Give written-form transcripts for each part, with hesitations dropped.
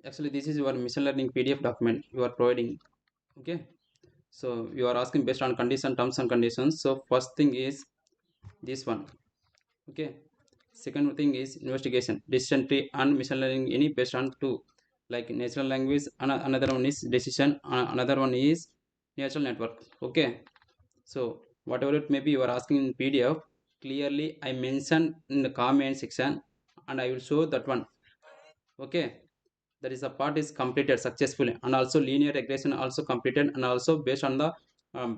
Actually, this is your machine learning PDF document you are providing. Okay, so you are asking based on condition, terms and conditions. So first thing is this one. Okay, second thing is investigation, decision tree and machine learning any based on two, like natural language. Another one is decision, another one is natural network. Okay, so whatever it may be you are asking in PDF, clearly I mentioned in the comment section, and I will show that one. Okay, that is a part is completed successfully, and also linear regression also completed, and also based on the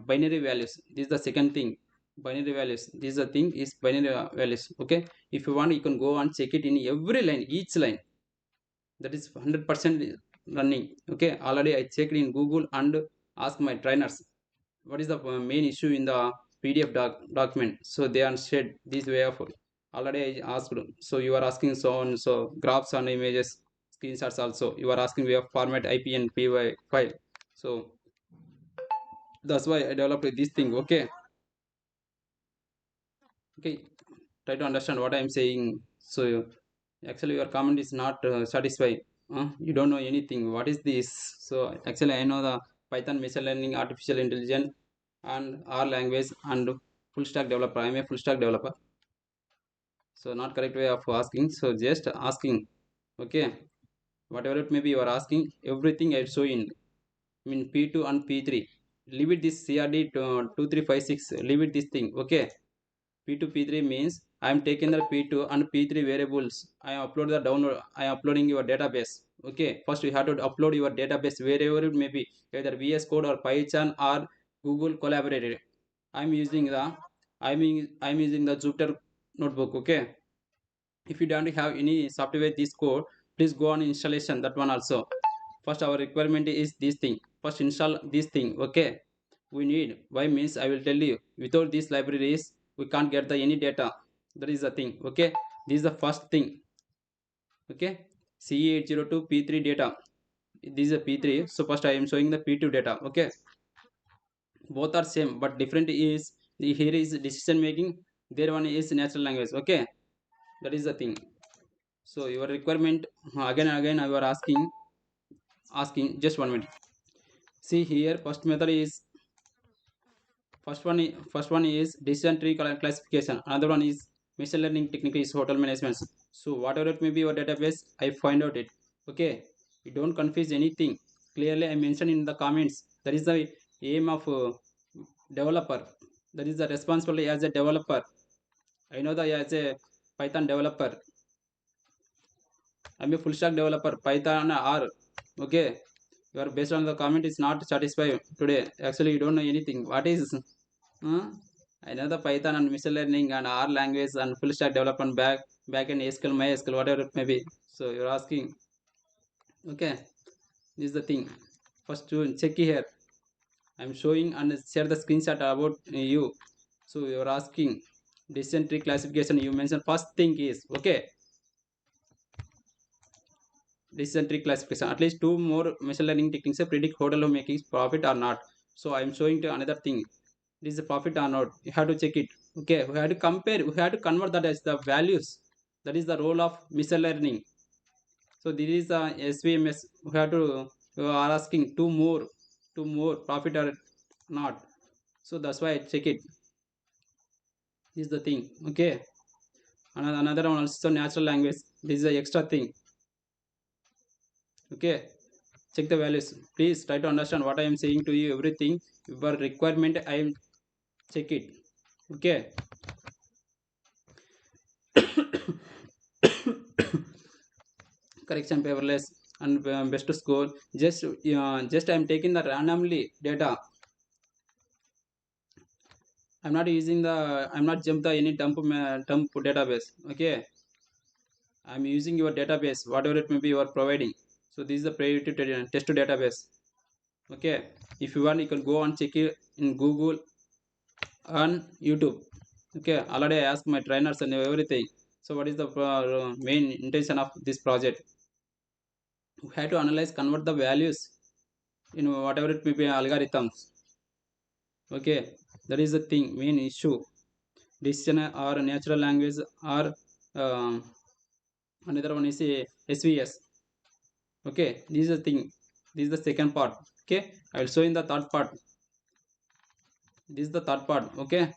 binary values. This is the second thing, binary values. This is the thing is binary values. Okay, if you want you can go and check it in every line, each line. That is 100% running. Okay, already I checked in Google and asked my trainers what is the main issue in the PDF document. So they are said this way of already I asked. So you are asking so on, so graphs and images, screenshots also you are asking we have format IP and py file. So that's why I developed this thing. Okay, okay, try to understand what I am saying. So actually your comment is not satisfied. You don't know anything what is this. So actually I know the Python, machine learning, artificial intelligence, and R language, and full stack developer. I am a full stack developer. So not correct way of asking, so just asking. Okay, whatever it may be you are asking, everything I show in. I mean P2 and P3, leave it this CRD to 2356, leave it this thing. Okay, P2 P3 means I am taking the P2 and P3 variables, I am upload the download, I am uploading your database. Okay, first you have to upload your database wherever it may be, either VS Code or Python or Google collaborated. I'm using the I'm using the Jupyter notebook. Okay, if you don't have any software this code, please go on installation that one also. First our requirement is this thing, first install this thing. Okay, we need why means I will tell you, without these libraries we can't get the any data. That is the thing. Okay, this is the first thing. Okay, CE802 P3 data, this is a P3. So first I am showing the P2 data. Okay, both are same but different is here is decision making, there one is natural language. Okay, that is the thing. So your requirement, again and again I were asking just 1 minute. See here, first method is first one is decision tree classification. Another one is machine learning technique is hotel management. So whatever it may be your database, I find out it. Okay, you don't confuse anything. Clearly, I mentioned in the comments. That is the aim of developer. That is the responsibility as a developer. I know that as a Python developer, I'm a full stack developer, Python R. Okay, you are based on the comment is not satisfied today. Actually, you don't know anything. What is? Huh? I know the Python and machine learning and R language and full stack development backend SQL, MySQL, whatever it may be. So you're asking. Okay, this is the thing. First, to check here. I'm showing and share the screenshot about you. So you're asking decision tree classification. You mentioned first thing is okay. Decision tree classification. At least two more machine learning techniques predict hotel making profit or not. So I'm showing to another thing. This is a profit or not. You have to check it. Okay, we have to compare. We have to convert that as the values. That is the role of machine learning. So this is the SVMS. We have to. We are asking two more profit or not. So that's why I check it. This is the thing. Okay. Another one also natural language. This is the extra thing. Okay, check the values. Please try to understand what I am saying to you. Everything your requirement I am check it. Okay. Correction paperless and best score. Just I am taking the randomly data. I'm not jump the any dump database. Okay, I'm using your database whatever it may be you are providing. So this is the priority test database. Okay, if you want you can go and check it in Google on YouTube. Okay, already I asked my trainers and everything. So what is the main intention of this project? We have to analyze, convert the values in whatever it may be algorithms. Okay, that is the thing, main issue. Decision or natural language or um, another one is a SVS. Okay, this is the thing, this is the second part. Okay, I will show in the third part. This is the third part. Okay,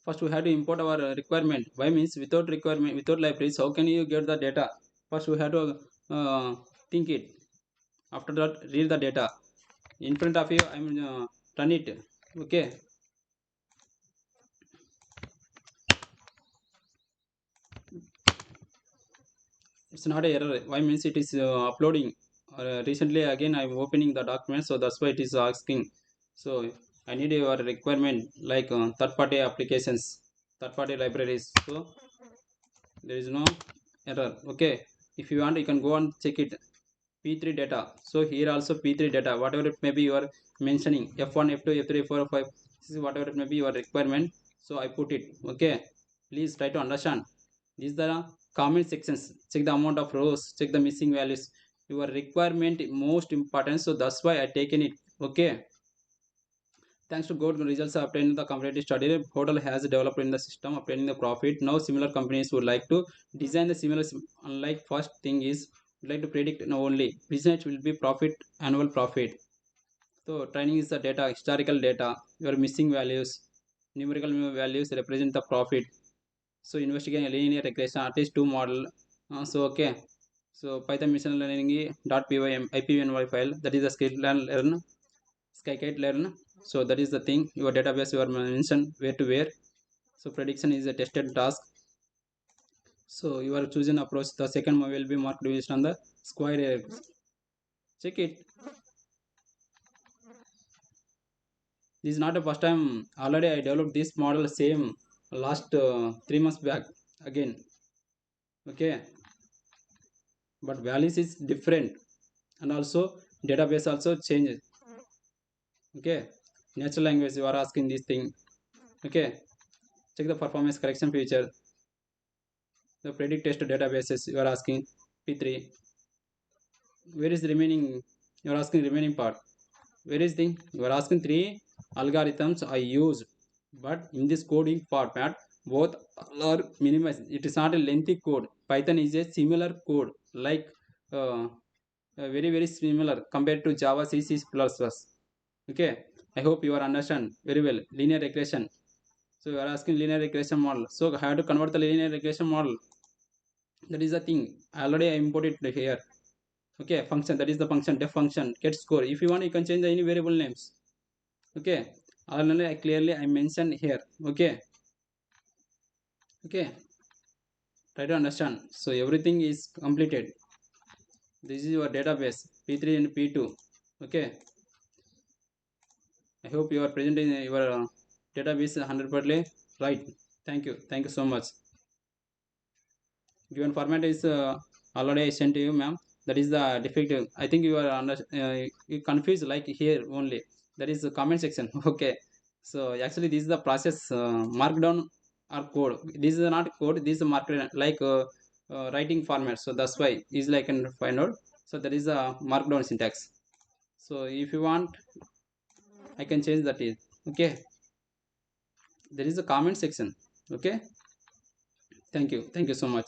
first we have to import our requirement. Why means without requirement, without libraries, how can you get the data? First we have to think it. After that, read the data in front of you. I'm run it. Okay, it's not a error. Why means it is uploading. Recently again I'm opening the document, so that's why it is asking. So I need your requirement like third party applications, third party libraries. So there is no error. Okay, if you want you can go and check it. P3 data. So here also P3 data, whatever it may be you are mentioning, F1, F2, F3, F4, F5, this is whatever it may be your requirement. So I put it. Okay, please try to understand. These are the comment sections. Check the amount of rows, check the missing values. Your requirement most important, so that's why I taken it. Okay, thanks to good results obtained in the competitive study, portal has developed in the system obtaining the profit. Now similar companies would like to design the similar. Unlike first thing is would like to predict now only business will be profit, annual profit. So training is the data, historical data, your missing values, numerical values represent the profit. So investigating a linear regression, at least two model. So okay, so Python machine learning .py ipyny file, that is the scale learn Skykite learn. So that is the thing. Your database you are mentioned where to where. So prediction is a tested task. So you are choosing approach. The second one will be marked based on the square errors. Check it. This is not the first time. Already I developed this model same last 3 months back again. Okay, but values is different, and also database also changes. Okay, natural language you are asking this thing. Okay, check the performance correction feature. The predict test databases you are asking P3. Where is the remaining? You are asking remaining part. Where is the? You are asking three algorithms I use, but in this coding format both are minimized. It is not a lengthy code. Python is a similar code, like uh, very similar compared to Java, C, C++. Okay, I hope you are understand very well. Linear regression. So you are asking linear regression model. So I have to convert the linear regression model. That is the thing. Already I imported here. Okay, function, that is the function, def function get score. If you want you can change any variable names. Okay, already I clearly I mentioned here. Okay, okay, try to understand. So everything is completed. This is your database P3 and P2. Okay, I hope you are presenting your database 100% right. Thank you so much. Given format is already I sent to you, ma'am. That is the defective. I think you are you confused like here only. That is the comment section. Okay, so actually this is the process markdown or code. This is not code, this is markdown like writing format. So that's why easily I can find out. So that is a markdown syntax. So if you want I can change that is. Okay, there is a comment section. Okay, thank you so much.